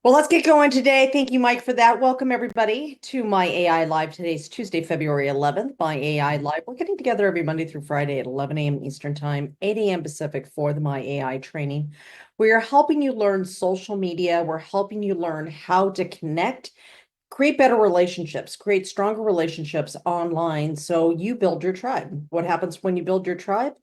Well, let's get going today. Thank you, Mike, for that. Welcome, everybody, to my AI Live. Today's Tuesday, February 11th. My AI Live. We're getting together every Monday through Friday at 11 a.m. Eastern Time, 8 a.m. Pacific for the My AI training. We are helping you learn social media. We're helping you learn how to connect, create better relationships, create stronger relationships online so you build your tribe. What happens when you build your tribe?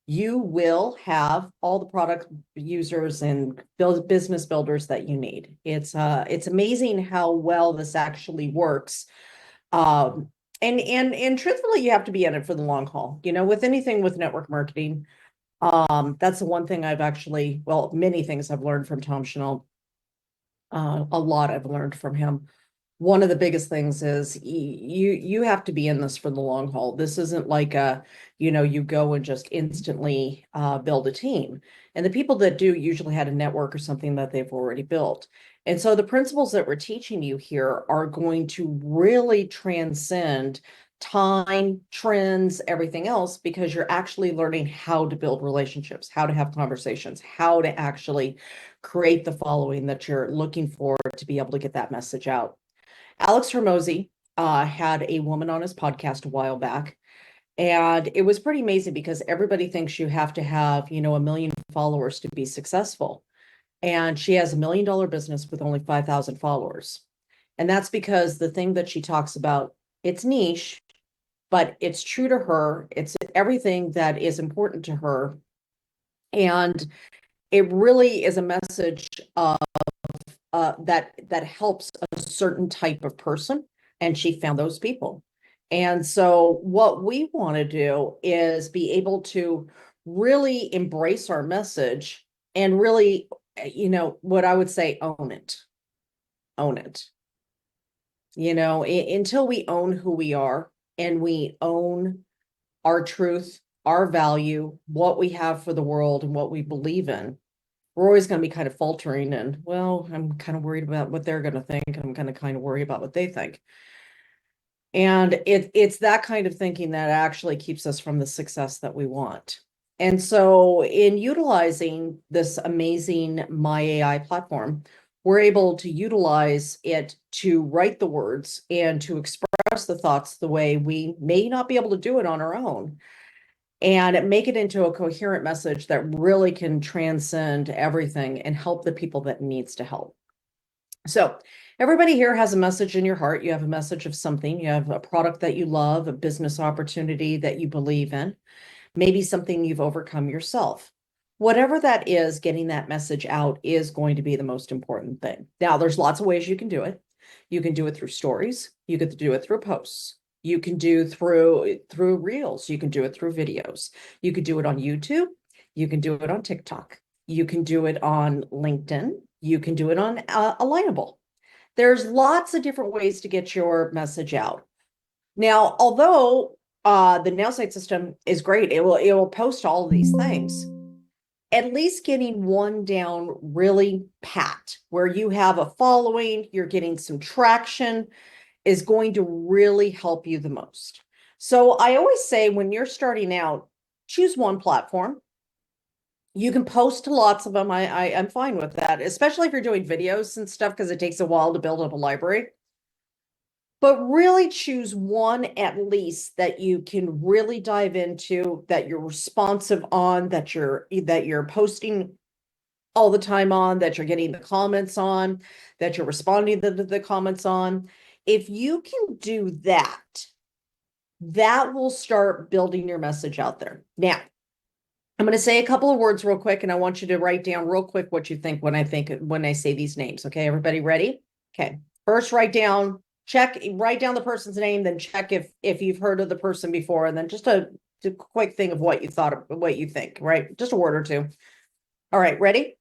You will have all the product users and business builders that you need. It's amazing how well this actually works. Um, and truthfully, you have to be in it for the long haul. You know, with anything with network marketing, that's the one thing I've actually, well, many things I've learned from Tom Chanel. A lot I've learned from him. One of the biggest things is you have to be in this for the long haul. This isn't like you go and just instantly build a team. And the people that do usually had a network or something that they've already built. And so the principles that we're teaching you here are going to really transcend time, trends, everything else, because you're actually learning how to build relationships, how to have conversations, how to actually create the following that you're looking for to be able to get that message out. Alex Hormozy had a woman on his podcast a while back, and it was pretty amazing because everybody thinks you have to have, 1 million followers to be successful. And she has $1 million business with only 5,000 followers. And that's because the thing that she talks about, it's niche, but it's true to her. It's everything that is important to her. And it really is a message that helps a certain type of person, and she found those people. And so what we want to do is be able to really embrace our message and really, what I would say, own it. Own it. Until we own who we are and we own our truth, our value, what we have for the world and what we believe in, we're always going to be kind of faltering and, well, I'm kind of worried about what they're going to think. I'm going to kind of worry about what they think. And it's that kind of thinking that actually keeps us from the success that we want. And so in utilizing this amazing My AI platform, we're able to utilize it to write the words and to express the thoughts the way we may not be able to do it on our own, and make it into a coherent message that really can transcend everything and help the people that needs to help. So everybody here has a message in your heart. You have a message of something. You have a product that you love, a business opportunity that you believe in, maybe something you've overcome yourself. Whatever that is, getting that message out is going to be the most important thing. Now, there's lots of ways you can do it. You can do it through stories. You could do it through posts. You can do through reels. You can do it through videos. You could do it on YouTube. You can do it on TikTok. You can do it on LinkedIn. You can do it on Alignable. There's lots of different ways to get your message out. Now, although the NowSite system is great, it will post all of these things. At least getting one down really pat, where you have a following, you're getting some traction, is going to really help you the most. So I always say when you're starting out, choose one platform. You can post to lots of them. I'm fine with that, especially if you're doing videos and stuff, because it takes a while to build up a library. But really choose one at least that you can really dive into, that you're responsive on, that you're posting all the time on, that you're getting the comments on, that you're responding to the comments on. If you can do that, that will start building your message out there. Now, I'm going to say a couple of words real quick, and I want you to write down real quick what you think when I say these names. Okay, everybody ready? Okay. First, write down the person's name, then check if you've heard of the person before, and then just a quick thing of what you thought of what you think, right? Just a word or two. All right, ready?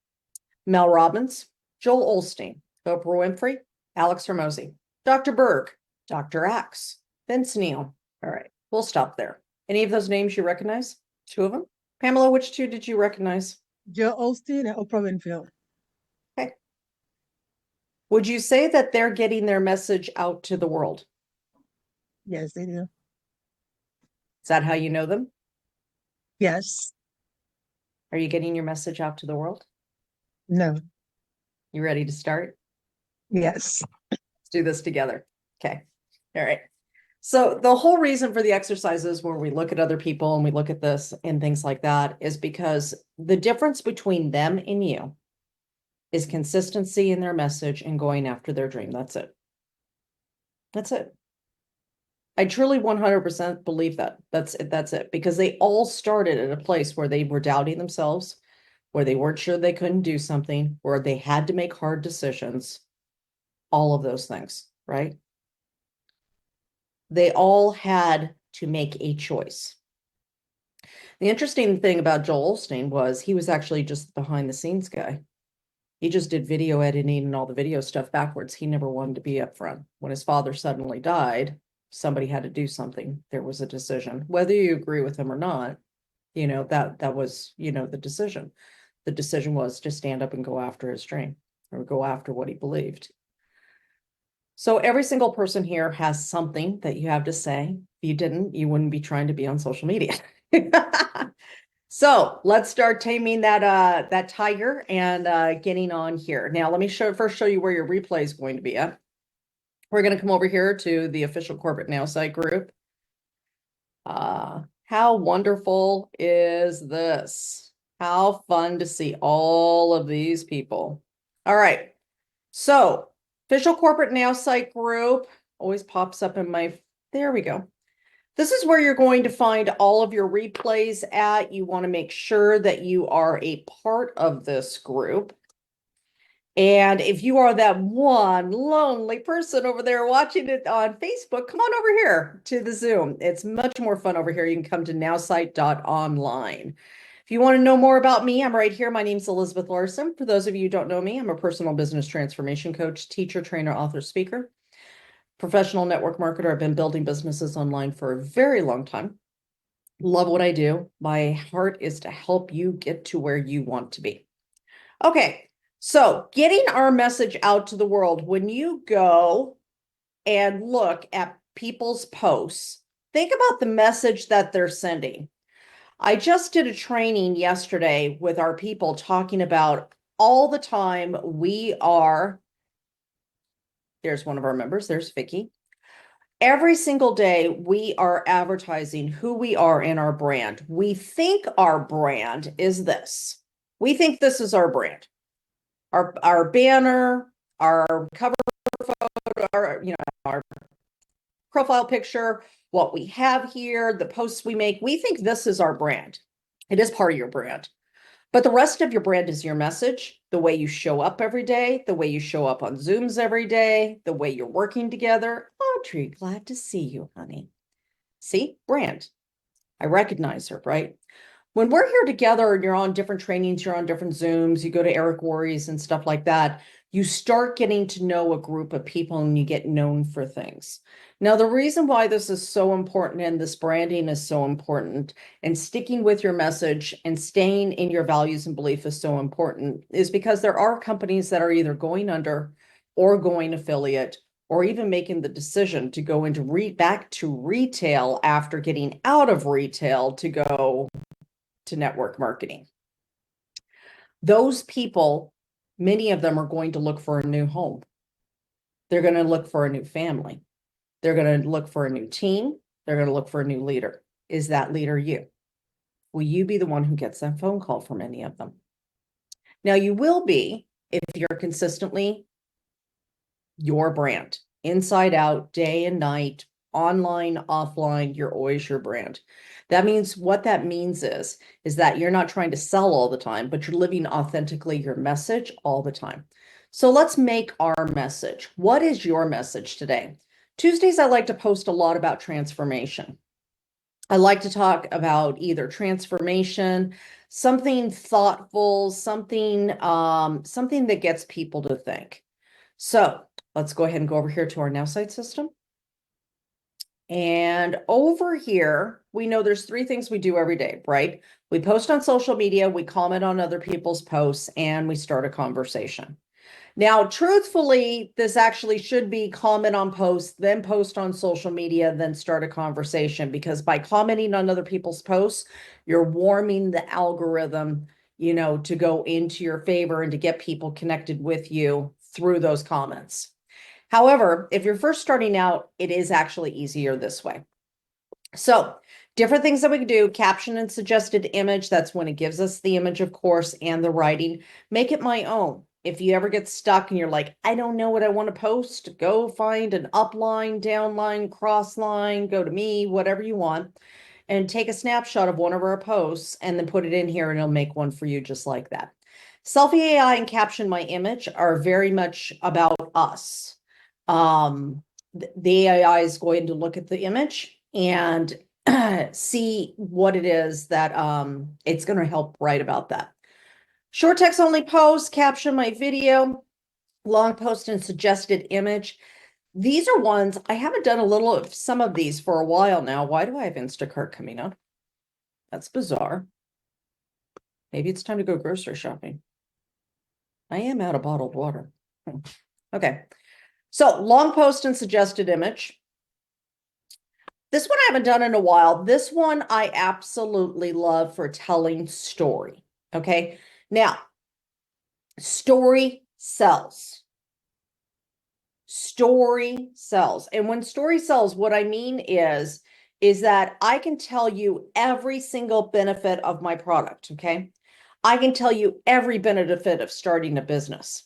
Mel Robbins, Joel Osteen, Oprah Winfrey, Alex Hormozy, Dr. Berg, Dr. Axe, Vince Neil. All right, we'll stop there. Any of those names you recognize? Two of them? Pamela, which two did you recognize? Joe Osteen and Oprah Winfrey. Okay. Would you say that they're getting their message out to the world? Yes, they do. Is that how you know them? Yes. Are you getting your message out to the world? No. You ready to start? Yes. Let's do this together. Okay. All right. So the whole reason for the exercises where we look at other people and we look at this and things like that is because the difference between them and you is consistency in their message and going after their dream. That's it. That's it. I truly 100% believe that. That's it. That's it. Because they all started at a place where they were doubting themselves, where they weren't sure they couldn't do something, where they had to make hard decisions, all of those things, right? They all had to make a choice. The interesting thing about Joel Osteen was he was actually just the behind the scenes guy. He just did video editing and all the video stuff backwards. He never wanted to be up front. When his father suddenly died, somebody had to do something. There was a decision. Whether you agree with him or not, that was, the decision. The decision was to stand up and go after his dream or go after what he believed. So every single person here has something that you have to say. If you didn't, you wouldn't be trying to be on social media. So let's start taming that tiger and getting on here. Now, let me first show you where your replay is going to be at. We're going to come over here to the official corporate now site group. How wonderful is this? How fun to see all of these people. All right. So official corporate now site group always pops up in my, there we go. This is where you're going to find all of your replays at. You want to make sure that you are a part of this group. And if you are that one lonely person over there watching it on Facebook, come on over here to the Zoom. It's much more fun over here. You can come to nowsite.online. If you want to know more about me, I'm right here. My name's Elizabeth Larson. For those of you who don't know me, I'm a personal business transformation coach, teacher, trainer, author, speaker, professional network marketer. I've been building businesses online for a very long time. Love what I do. My heart is to help you get to where you want to be. Okay, so getting our message out to the world, when you go and look at people's posts, think about the message that they're sending. I just did a training yesterday with our people talking about all the time there's one of our members, there's Vicky. Every single day, we are advertising who we are in our brand. We think our brand is this. We think this is our brand. Our banner, our cover photo, our profile picture, what we have here, the posts we make. We think this is our brand. It is part of your brand. But the rest of your brand is your message, the way you show up every day, the way you show up on Zooms every day, the way you're working together. Audrey, glad to see you, honey. See, brand. I recognize her, right? When we're here together and you're on different trainings, you're on different Zooms, you go to Eric Worre's and stuff like that, you start getting to know a group of people and you get known for things. Now, the reason why this is so important and this branding is so important and sticking with your message and staying in your values and belief is so important is because there are companies that are either going under or going affiliate or even making the decision to go into back to retail after getting out of retail to go to network marketing. Those people, many of them are going to look for a new home. They're going to look for a new family. They're going to look for a new team. They're going to look for a new leader. Is that leader you? Will you be the one who gets that phone call from any of them? Now, you will be if you're consistently your brand, inside out, day and night, online, offline, you're always your brand. That means what that means is that you're not trying to sell all the time, but you're living authentically your message all the time. So let's make our message. What is your message today? Tuesdays, I like to post a lot about transformation. I like to talk about either transformation, something thoughtful, something that gets people to think. So let's go ahead and go over here to our NowSite system. And over here, we know there's three things we do every day, right? We post on social media, we comment on other people's posts, and we start a conversation. Now, truthfully, this actually should be comment on posts, then post on social media, then start a conversation, because by commenting on other people's posts, you're warming the algorithm, to go into your favor and to get people connected with you through those comments. However, if you're first starting out, it is actually easier this way. So different things that we can do: caption and suggested image. That's when it gives us the image, of course, and the writing. Make it my own. If you ever get stuck and you're like, I don't know what I want to post, go find an upline, downline, crossline, go to me, whatever you want, and take a snapshot of one of our posts and then put it in here and it'll make one for you just like that. Selfie AI and caption my image are very much about us. The AI is going to look at the image and see what it is that it's going to help write about that. Short text only post, caption my video, long post and suggested image. These are ones I haven't done a little of some of these for a while now. Why do I have Instacart coming up? That's bizarre. Maybe it's time to go grocery shopping. I am out of bottled water. Okay. So long post and suggested image. This one I haven't done in a while. This one I absolutely love for telling story. Okay. Now, story sells. Story sells. And when story sells, what I mean is that I can tell you every single benefit of my product. Okay. I can tell you every benefit of starting a business.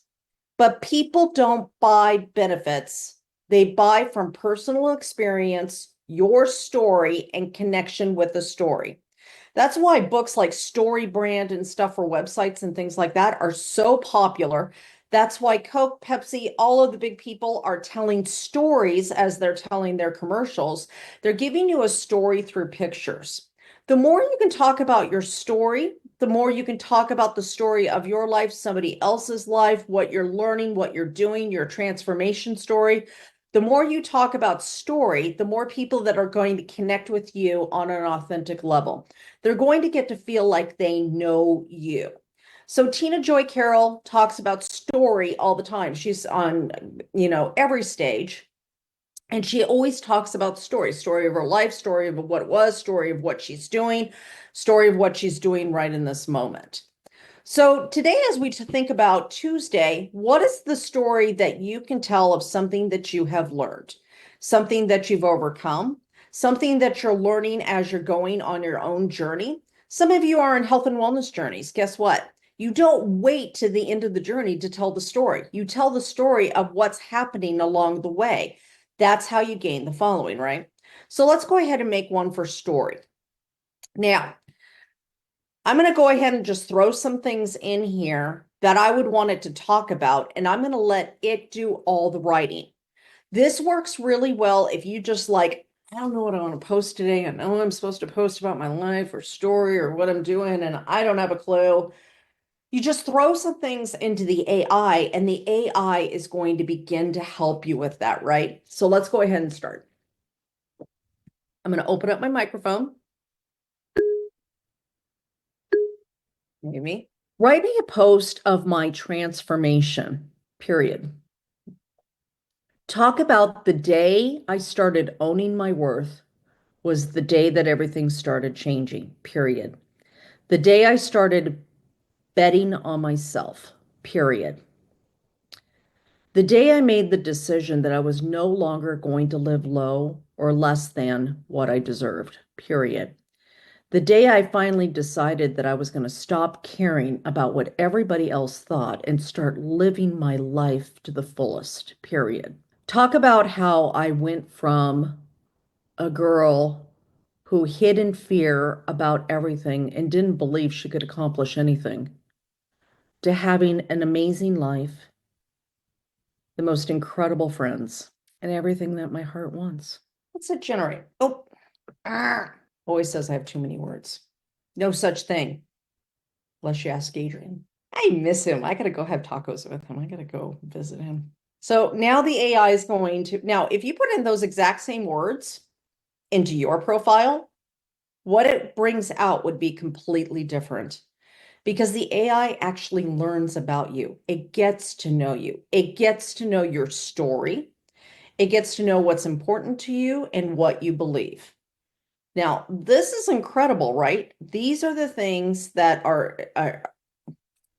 But people don't buy benefits. They buy from personal experience, your story, and connection with the story. That's why books like Story Brand and stuff for websites and things like that are so popular. That's why Coke, Pepsi, all of the big people are telling stories as they're telling their commercials. They're giving you a story through pictures. The more you can talk about your story, the more you can talk about the story of your life, somebody else's life, what you're learning, what you're doing, your transformation story. The more you talk about story, the more people that are going to connect with you on an authentic level. They're going to get to feel like they know you. So Tina Joy Carroll talks about story all the time. She's on, every stage. And she always talks about story of her life, story of what it was, story of what she's doing, story of what she's doing right in this moment. So today, as we think about Tuesday, what is the story that you can tell of something that you have learned, something that you've overcome, something that you're learning as you're going on your own journey? Some of you are in health and wellness journeys. Guess what? You don't wait to the end of the journey to tell the story. You tell the story of what's happening along the way. That's how you gain the following, right? So let's go ahead and make one for story. Now, I'm going to go ahead and just throw some things in here that I would want it to talk about, and I'm going to let it do all the writing. This works really well if you just like, I don't know what I want to post today. I know I'm supposed to post about my life or story or what I'm doing, and I don't have a clue. You just throw some things into the AI, and the AI is going to begin to help you with that, right? So let's go ahead and start. I'm going to open up my microphone. Maybe. Write me a post of my transformation, period. Talk about the day I started owning my worth was the day that everything started changing, period. The day I started betting on myself, period. The day I made the decision that I was no longer going to live low or less than what I deserved, period. The day I finally decided that I was going to stop caring about what everybody else thought and start living my life to the fullest, period. Talk about how I went from a girl who hid in fear about everything and didn't believe she could accomplish anything to having an amazing life, the most incredible friends, and everything that my heart wants. What's it generate? Oh, always says I have too many words. No such thing, unless you ask Adrian. I miss him. I gotta go have tacos with him. I gotta go visit him. So now the AI is going to, now if you put in those exact same words into your profile, what it brings out would be completely different because the AI actually learns about you. It gets to know you. It gets to know your story. It gets to know what's important to you and what you believe. Now, this is incredible, right? These are the things that are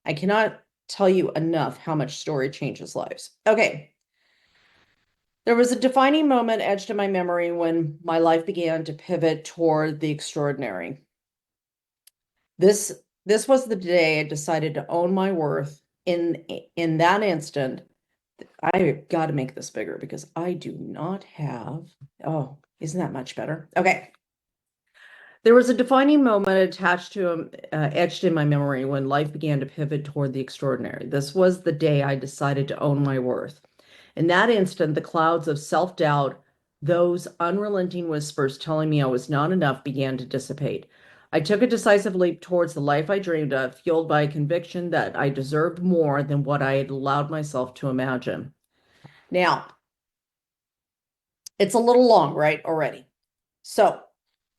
I cannot tell you enough how much story changes lives. Okay. There was a defining moment etched in my memory when my life began to pivot toward the extraordinary. This this was the day I decided to own my worth. In that instant, I got to make this bigger because I do not have. Oh, isn't that much better? Okay. There was a defining moment attached to etched in my memory when life began to pivot toward the extraordinary. This was the day I decided to own my worth. In that instant, the clouds of self-doubt, those unrelenting whispers telling me I was not enough, began to dissipate. I took a decisive leap towards the life I dreamed of, fueled by a conviction that I deserved more than what I had allowed myself to imagine. Now, it's a little long, right? Already. So,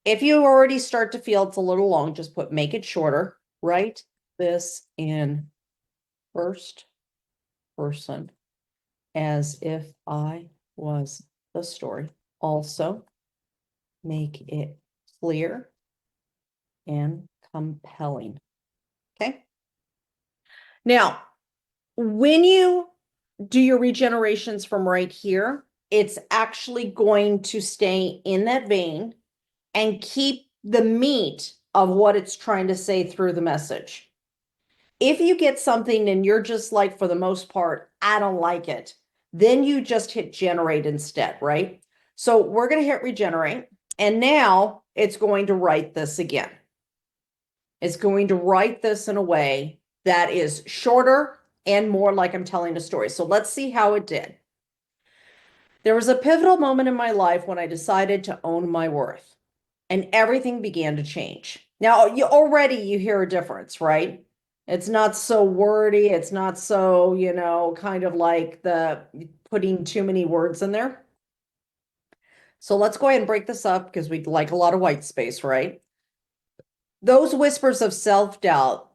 if you already start to feel it's a little long, just make it shorter. Write this in first person as if I was the story. Also, make it clear and compelling. Okay. Now, when you do your regenerations from right here, it's actually going to stay in that vein and keep the meat of what it's trying to say through the message. If you get something and you're just like, for the most part, I don't like it, then you just hit generate instead, right? So we're going to hit regenerate. And now it's going to write this again. It's going to write this in a way that is shorter and more like I'm telling a story. So let's see how it did. There was a pivotal moment in my life when I decided to own my worth, and everything began to change. Now, you hear a difference, right? It's not so wordy. It's not so, kind of like the putting too many words in there. So let's go ahead and break this up because we'd like a lot of white space, right? Those whispers of self-doubt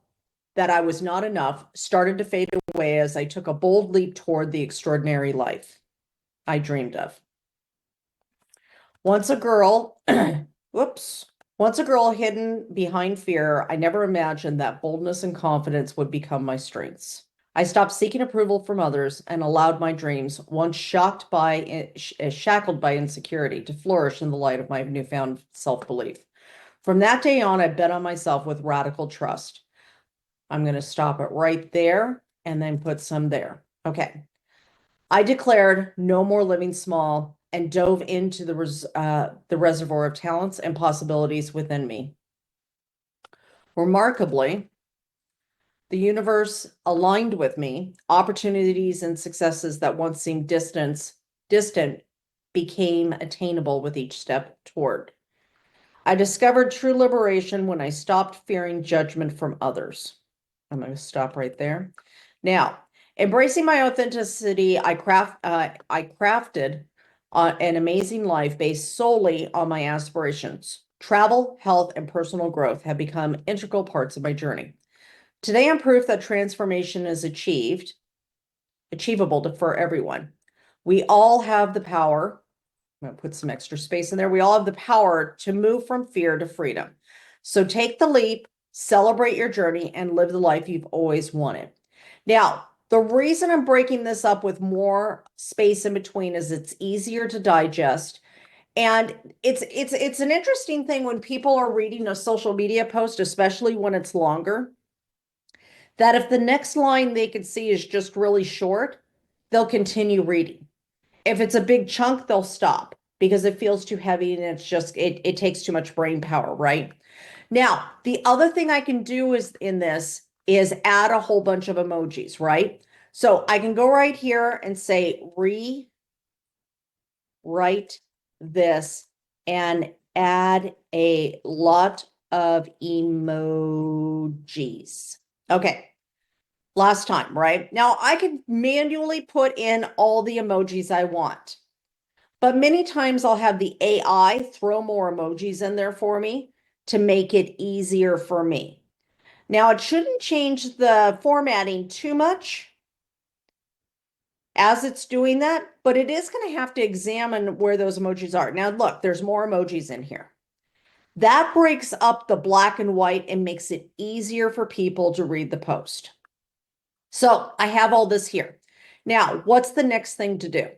that I was not enough started to fade away as I took a bold leap toward the extraordinary life I dreamed of. Once a girl, whoops, once a girl hidden behind fear, I never imagined that boldness and confidence would become my strengths. I stopped seeking approval from others and allowed my dreams, once shackled by insecurity, to flourish in the light of my newfound self-belief. From that day on, I bet on myself with radical trust. I'm going to stop it right there and then put some there. Okay. I declared no more living small and dove into the reservoir of talents and possibilities within me. Remarkably, the universe aligned with me. Opportunities and successes that once seemed distant became attainable with each step toward. I discovered true liberation when I stopped fearing judgment from others. I'm going to stop right there. Now, embracing my authenticity, I crafted an amazing life based solely on my aspirations. Travel, health, and personal growth have become integral parts of my journey. Today, I'm proof that transformation is achievable for everyone. We all have the power. I'm going to put some extra space in there. We all have the power to move from fear to freedom. So take the leap, celebrate your journey, and live the life you've always wanted. Now, the reason I'm breaking this up with more space in between is it's easier to digest. And it's an interesting thing when people are reading a social media post, especially when it's longer, that if the next line they can see is just really short, they'll continue reading. If it's a big chunk, they'll stop because it feels too heavy and it takes too much brain power, right? Now, the other thing I can do is add a whole bunch of emojis, right? So I can go right here and say rewrite this and add a lot of emojis. Okay. Last time, right? Now I can manually put in all the emojis I want, but many times I'll have the AI throw more emojis in there for me to make it easier for me. Now it shouldn't change the formatting too much as it's doing that, but it is going to have to examine where those emojis are. Now look, there's more emojis in here. That breaks up the black and white and makes it easier for people to read the post. So I have all this here. Now, what's the next thing to do?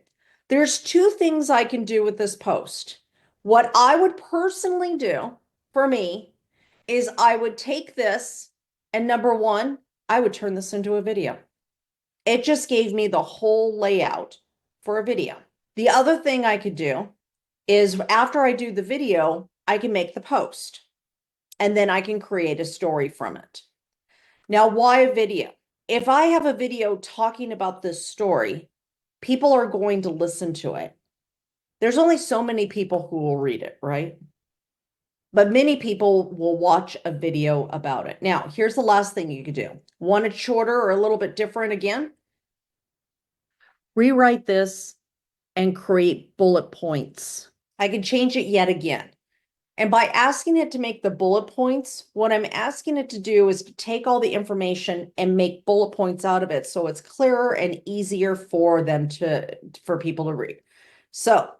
There's two things I can do with this post. What I would personally do for me is I would take this and number one, I would turn this into a video. It just gave me the whole layout for a video. The other thing I could do is after I do the video, I can make the post and then I can create a story from it. Now, why a video? If I have a video talking about this story, people are going to listen to it. There's only so many people who will read it, right? But many people will watch a video about it. Now, here's the last thing you could do. Want it shorter or a little bit different again? Rewrite this and create bullet points. I can change it yet again. And by asking it to make the bullet points, what I'm asking it to do is to take all the information and make bullet points out of it so it's clearer and easier for people to read. So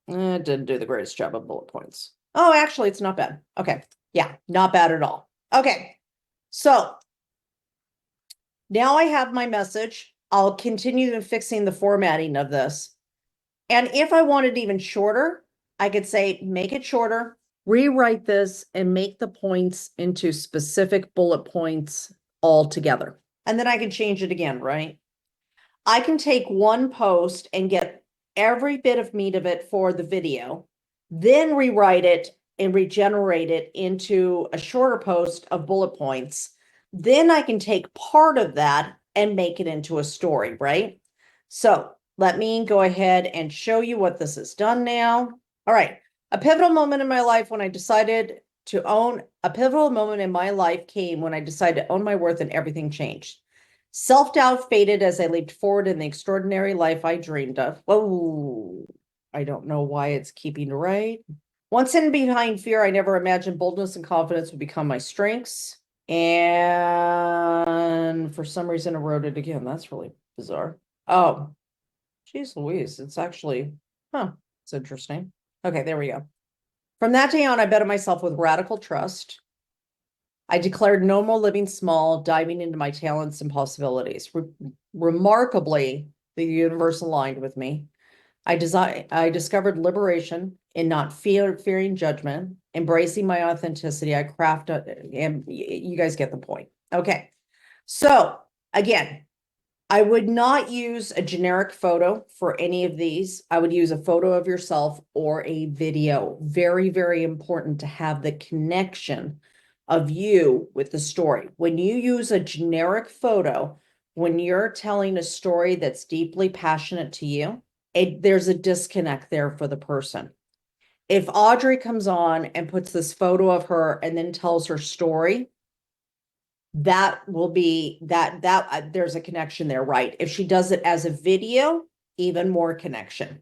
it didn't do the greatest job of bullet points. Oh, actually, it's not bad. Okay. Yeah, not bad at all. Okay. So now I have my message. I'll continue fixing the formatting of this. And if I want it even shorter, I could say, make it shorter, rewrite this and make the points into specific bullet points all together. And then I can change it again, right? I can take one post and get every bit of meat of it for the video, then rewrite it and regenerate it into a shorter post of bullet points. Then I can take part of that and make it into a story, right? So let me go ahead and show you what this has done now. All right. A pivotal moment in my life when I decided to own, a pivotal moment in my life came when I decided to own my worth and everything changed. Self-doubt faded as I leaped forward in the extraordinary life I dreamed of. Whoa, I don't know why it's keeping right. Once hidden behind fear, I never imagined boldness and confidence would become my strengths. And for some reason, I wrote it again. That's really bizarre. Oh, geez Louise, it's actually, it's interesting. Okay, there we go. From that day on, I betted myself with radical trust. I declared no more living small, diving into my talents and possibilities. Remarkably, the universe aligned with me. I discovered liberation in not fearing judgment, embracing my authenticity. I crafted, and you guys get the point. Okay. So again, I would not use a generic photo for any of these. I would use a photo of yourself or a video. Very, very important to have the connection of you with the story. When you use a generic photo, when you're telling a story that's deeply passionate to you, there's a disconnect there for the person. If Audrey comes on and puts this photo of her and then tells her story, that will be that there's a connection there, right? If she does it as a video, even more connection.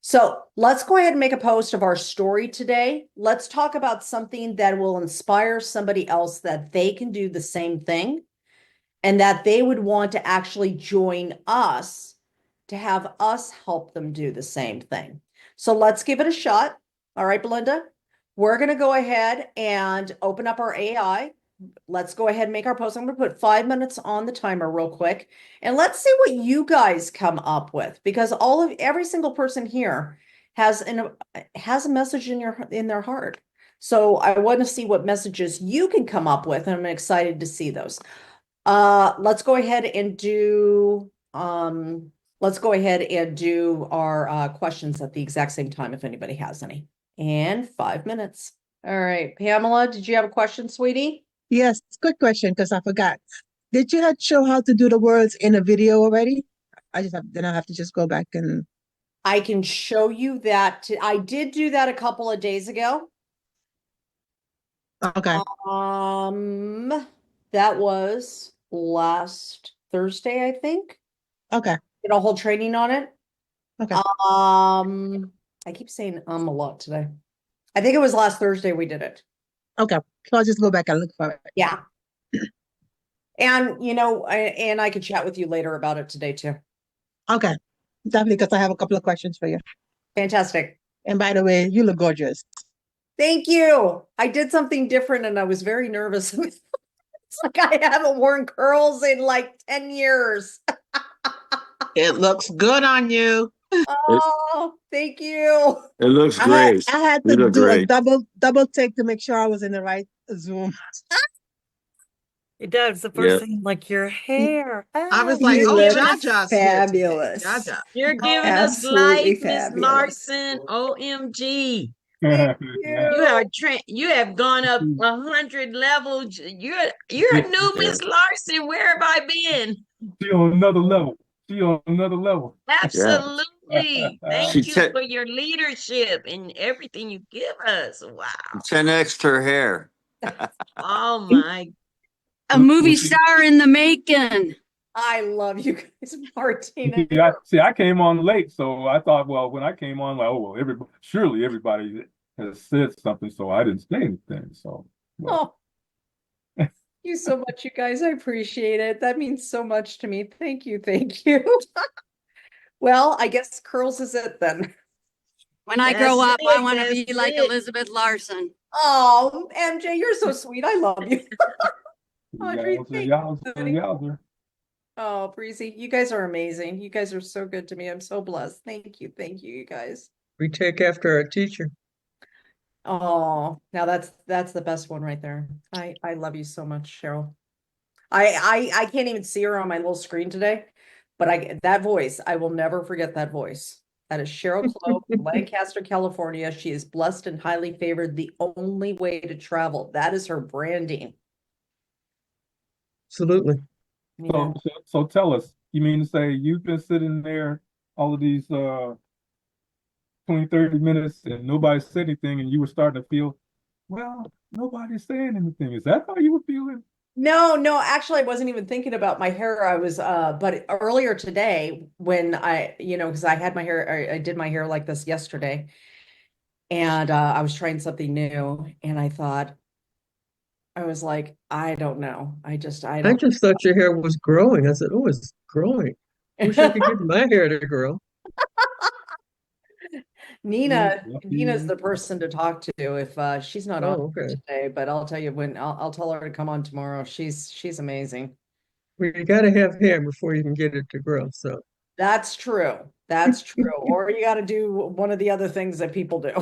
So let's go ahead and make a post of our story today. Let's talk about something that will inspire somebody else that they can do the same thing and that they would want to actually join us to have us help them do the same thing. So let's give it a shot. All right, Belinda, we're going to go ahead and open up our AI. Let's go ahead and make our post. I'm going to put 5 minutes on the timer real quick. And let's see what you guys come up with, because every single person here has a message in their heart. So I want to see what messages you can come up with, and I'm excited to see those. Let's go ahead and do our questions at the exact same time if anybody has any. And 5 minutes. All right, Pamela, did you have a question, sweetie? Yes, quick question because I forgot. Did you not show how to do the words in a video already? I have to just go back and I can show you that. I did do that a couple of days ago. okay. That was last Thursday, I think. Okay. Did a whole training on it. Okay. I keep saying a lot today. I think it was last Thursday we did it. Okay. So I'll just go back and look for it. Yeah. And and I could chat with you later about it today too. Okay. Definitely because I have a couple of questions for you. Fantastic. And by the way, you look gorgeous. Thank you. I did something different and I was very nervous. It's like I haven't worn curls in like 10 years. It looks good on you. Oh, thank you. It looks I had great. I had You to look do a great. double take to make sure I was in the right Zoom. It does. The first Yeah. thing, like your hair. I Oh, was like, You oh, look Jaja's here today. fabulous. Jaja. You're giving us Absolutely life, Miss fabulous. Larson. OMG. Thank You you. are you have gone up 100 levels. You're a new Yeah. Miss Larson. Where have I been? She on another level. She on another level. Yeah. Absolutely. Thank She you te- for your leadership and everything you give us. Wow. 10x'd her hair. Oh my. A Well, movie star in the making. I love you guys, Martina. I came on late, so I thought, well, when I came on, like, oh, well, surely everybody has said something, so I didn't say anything. So, well, Oh, thank you so much, you guys. I appreciate it. That means so much to me. Thank you. Thank you. Well, I guess curls is it then. When I grow That's up, I it. want to That's be like it. Elizabeth Larson. Oh, MJ, you're so sweet. I love you. Audrey, thank you. yowzer. Oh, Breezy, you guys are amazing. You guys are so good to me. I'm so blessed. Thank you, you guys. We take after our teacher. Oh, now that's the best one right there. I love you so much, Cheryl. I can't even see her on my little screen today, but that voice, I will never forget that voice. That is Cheryl Clough, Lancaster, California. She is blessed and highly favored. The only way to travel. That is her branding. Absolutely. Amen. So tell us, you mean to say you've been sitting there all of these 20, 30 minutes and nobody said anything and you were starting to feel, well, nobody's saying anything. Is that how you were feeling? No, actually, I wasn't even thinking about my hair. I was, but earlier today when because I had my hair, I did my hair like this yesterday, and I was trying something new, and I was like, I don't know. I I don't. just thought your hair was growing. I said, oh, it's growing. Wish I could get my hair to grow. Nina's Lucky. the person to talk to if she's not on Oh, okay. today, but I'll tell you when I'll tell her to come on tomorrow. She's amazing. Well, you got to have hair before you can get it to grow. So, That's true. That's true. Or you got to do one of the other things that people do.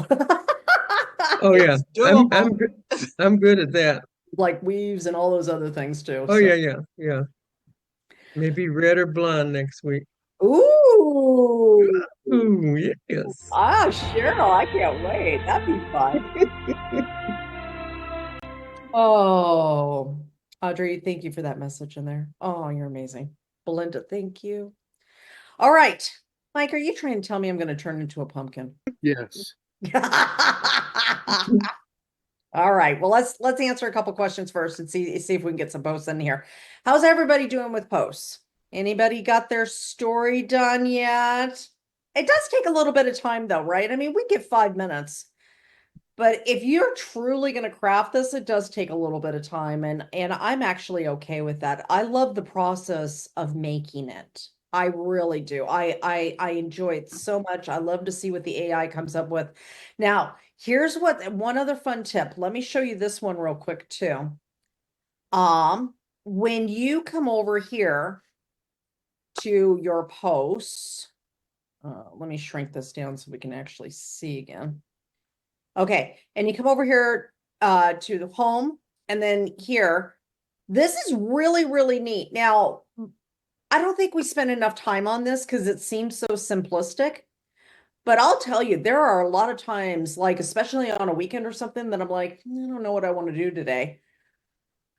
oh yeah, It's I'm doable. I'm good. I'm good at that. Like weaves and all those other things too. Oh So, yeah. Maybe red or blonde next week. ooh, Ooh, yes. Cheryl, I can't wait. That'd be fun. Oh, Audrey, thank you for that message in there. Oh, you're amazing. Belinda, thank you. All right. Mike, are you trying to tell me I'm going to turn into a pumpkin? Yes. All right. Well, let's answer a couple questions first and see if we can get some posts in here. How's everybody doing with posts? Anybody got their story done yet? It does take a little bit of time though, right? I mean, we get 5 minutes. But if you're truly going to craft this, it does take a little bit of time, and I'm actually okay with that. I love the process of making it. I really do. I enjoy it so much. I love to see what the AI comes up with. Now, here's one other fun tip. Let me show you this one real quick too. When you come over here to your posts, let me shrink this down so we can actually see again. Okay, and you come over here to the home, and then here. This is really, really neat. Now, I don't think we spend enough time on this because it seems so simplistic. But I'll tell you, there are a lot of times, like especially on a weekend or something, that I'm like, I don't know what I want to do today.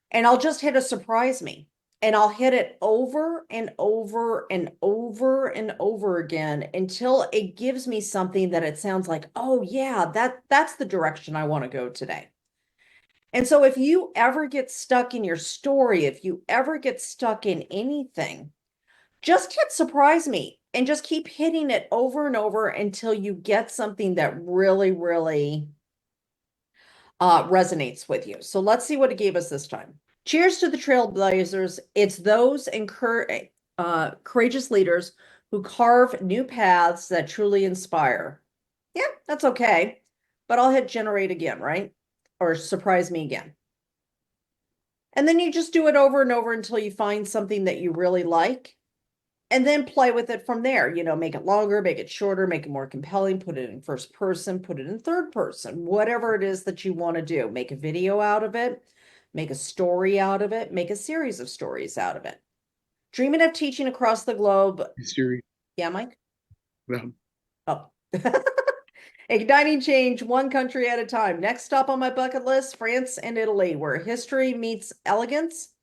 And I'll just hit a surprise me. And I'll hit it over and over and over and over again until it gives me something that it sounds like, oh yeah, that's the direction I want to go today. And so if you ever get stuck in your story, if you ever get stuck in anything, just hit surprise me and just keep hitting it over and over until you get something that really, really resonates with you. So let's see what it gave us this time. Cheers to the trailblazers. It's those courageous leaders who carve new paths that truly inspire. Yeah, that's okay. But I'll hit generate again, right? Or surprise me again. And then you just do it over and over until you find something that you really like. And then play with it from there, make it longer, make it shorter, make it more compelling, put it in first person, put it in third person, whatever it is that you want to do. Make a video out of it, make a story out of it, make a series of stories out of it. Dreaming of teaching across the globe. Siri. Yeah, Mike? No. Oh. Igniting change one country at a time. Next stop on my bucket list, France and Italy, where history meets elegance.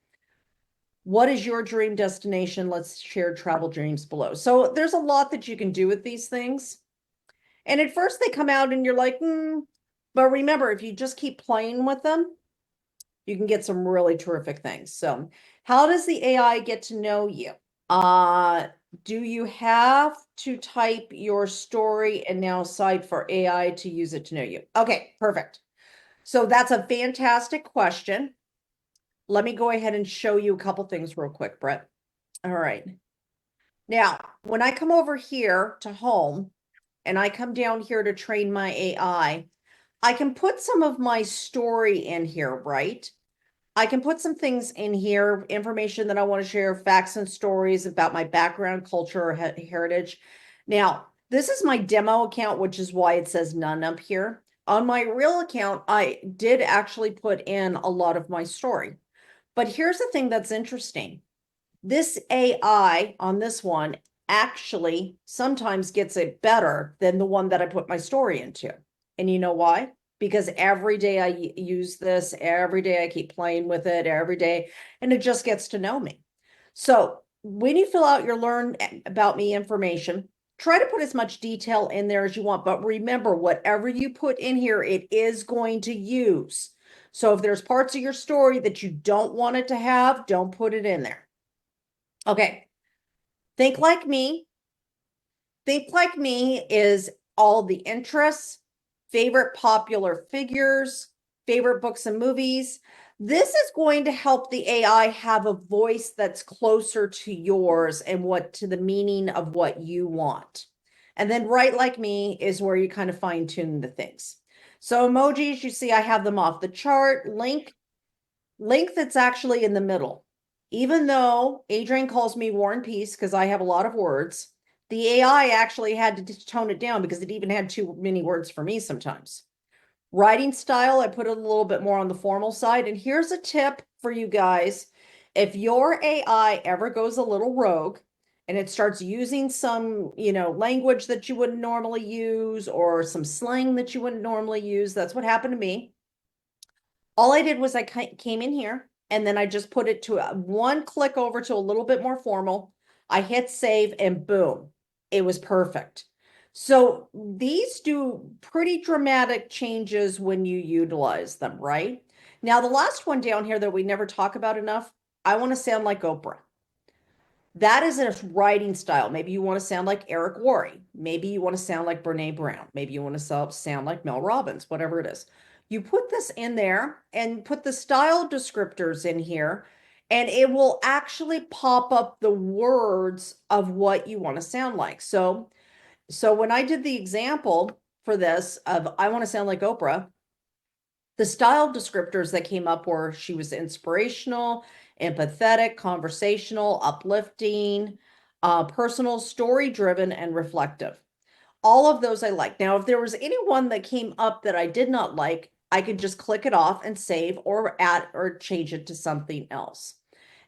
What is your dream destination? Let's share travel dreams below. So there's a lot that you can do with these things. And at first they come out and you're like, but remember, if you just keep playing with them, you can get some really terrific things. So how does the AI get to know you? Do you have to type your story and NowSite for AI to use it to know you? Okay, perfect. So that's a fantastic question. Let me go ahead and show you a couple things real quick, Brett. All right. Now, when I come over here to home and I come down here to train my AI, I can put some of my story in here, right? I can put some things in here, information that I want to share, facts and stories about my background, culture, or heritage. Now, this is my demo account, which is why it says none up here. On my real account, I did actually put in a lot of my story. But here's the thing that's interesting. This AI on this one actually sometimes gets it better than the one that I put my story into. And you know why? Because every day I use this, every day I keep playing with it, every day, and it just gets to know me. So when you fill out your learn about me information, try to put as much detail in there as you want. But remember, whatever you put in here, it is going to use. So if there's parts of your story that you don't want it to have, don't put it in there. Okay. Think like me. Think like me is all the interests, favorite popular figures, favorite books and movies. This is going to help the AI have a voice that's closer to yours and to the meaning of what you want. And then write like me is where you kind of fine tune the things. So emojis, you see, I have them off the chart. Length that's actually in the middle. Even though Adrian calls me War and Peace because I have a lot of words, the AI actually had to tone it down because it even had too many words for me sometimes. Writing style, I put it a little bit more on the formal side. And here's a tip for you guys. If your AI ever goes a little rogue and it starts using some, language that you wouldn't normally use or some slang that you wouldn't normally use, that's what happened to me. All I did was I came in here and then I just put it to one click over to a little bit more formal. I hit save and boom, it was perfect. So these do pretty dramatic changes when you utilize them, right? Now, the last one down here that we never talk about enough, I want to sound like Oprah. That is a writing style. Maybe you want to sound like Eric Worre. Maybe you want to sound like Brene Brown. Maybe you want to sound like Mel Robbins, whatever it is. You put this in there and put the style descriptors in here, and it will actually pop up the words of what you want to sound like. So when I did the example for this of I want to sound like Oprah, the style descriptors that came up were she was inspirational, empathetic, conversational, uplifting, personal, story-driven, and reflective. All of those I like. Now, if there was any one that came up that I did not like, I could just click it off and save or add or change it to something else.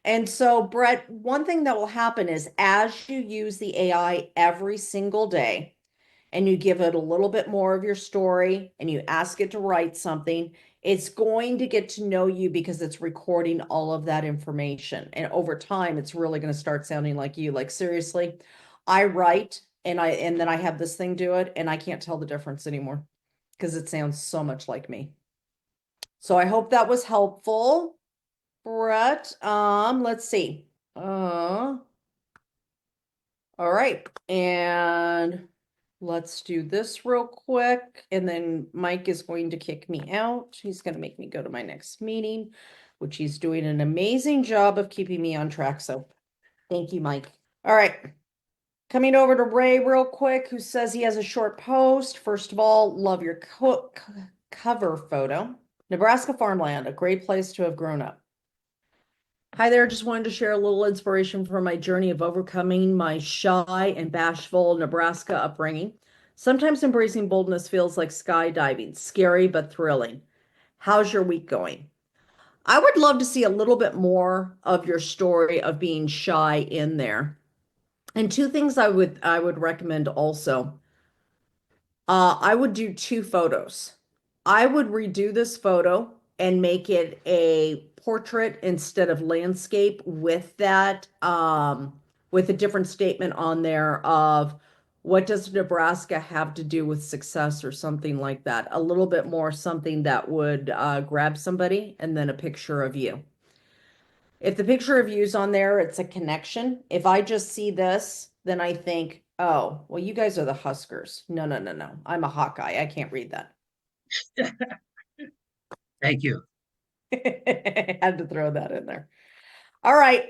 And so, Brett, one thing that will happen is as you use the AI every single day, and you give it a little bit more of your story and you ask it to write something, it's going to get to know you because it's recording all of that information. And over time, it's really going to start sounding like you. Like, seriously, I write and then I have this thing do it and I can't tell the difference anymore because it sounds so much like me. So I hope that was helpful, Brett. Let's see. All right. And let's do this real quick. And then Mike is going to kick me out. He's going to make me go to my next meeting, which he's doing an amazing job of keeping me on track. So thank you, Mike. All right. Coming over to Ray real quick, who says he has a short post. First of all, love your cover photo. Nebraska farmland, a great place to have grown up. Hi there, just wanted to share a little inspiration from my journey of overcoming my shy and bashful Nebraska upbringing. Sometimes embracing boldness feels like skydiving, scary but thrilling. How's your week going? I would love to see a little bit more of your story of being shy in there. And two things I would recommend also. I would do 2 photos. I would redo this photo and make it a portrait instead of landscape with that, with a different statement on there of what does Nebraska have to do with success or something like that. A little bit more something that would grab somebody, and then a picture of you. If the picture of you's on there, it's a connection. If I just see this, then I think, oh, well, you guys are the Huskers. No, no, no, no. I'm a Hawkeye. I can't read that. Thank you. Had to throw that in there. All right.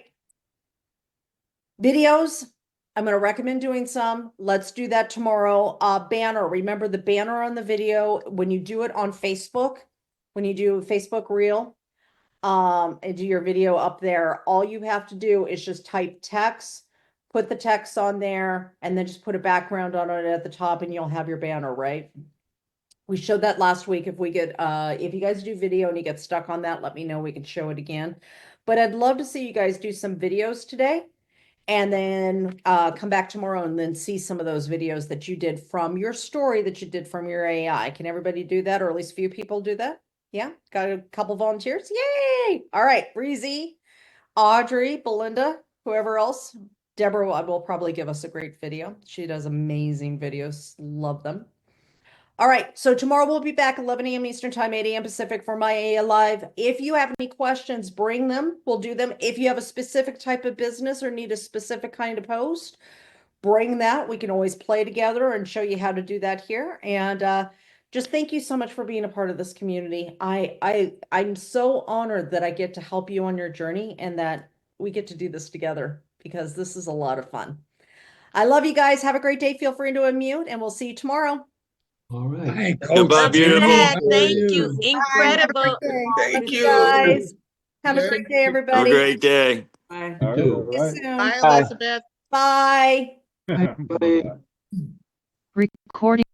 Videos. I'm going to recommend doing some. Let's do that tomorrow. Banner. Remember the banner on the video when you do it on Facebook, when you do Facebook Reel, and do your video up there, all you have to do is just type text, put the text on there, and then just put a background on it at the top, and you'll have your banner, right? We showed that last week. If we get if you guys do video and you get stuck on that, let me know, we can show it again. But I'd love to see you guys do some videos today, and then come back tomorrow and then see some of those videos that you did from your story, that you did from your AI. Can everybody do that, or at least a few people do that? Yeah, got a couple volunteers. Yay! All right, Breezy, Audrey, Belinda, whoever else. Deborah will probably give us a great video. She does amazing videos. Love them. All right, so tomorrow we'll be back 11 a.m. Eastern Time, 8 a.m. Pacific for my AI Live. If you have any questions, bring them. We'll do them. If you have a specific type of business or need a specific kind of post, bring that. We can always play together and show you how to do that here. And just thank you so much for being a part of this community. I'm so honored that I get to help you on your journey and that we get to do this together, because this is a lot of fun. I love you guys. Have a great day. Feel free to unmute, and we'll see you tomorrow. All right. Hi, Thank Coach. Love Beautiful. that. you. Thank you. Bye. Have a Incredible. great day. Thank Love you. guys. Have a Yeah. great day, Have a everybody. great day. Bye. All right, too. all See you right. soon. Bye, Elizabeth. Bye. Bye-bye. Recording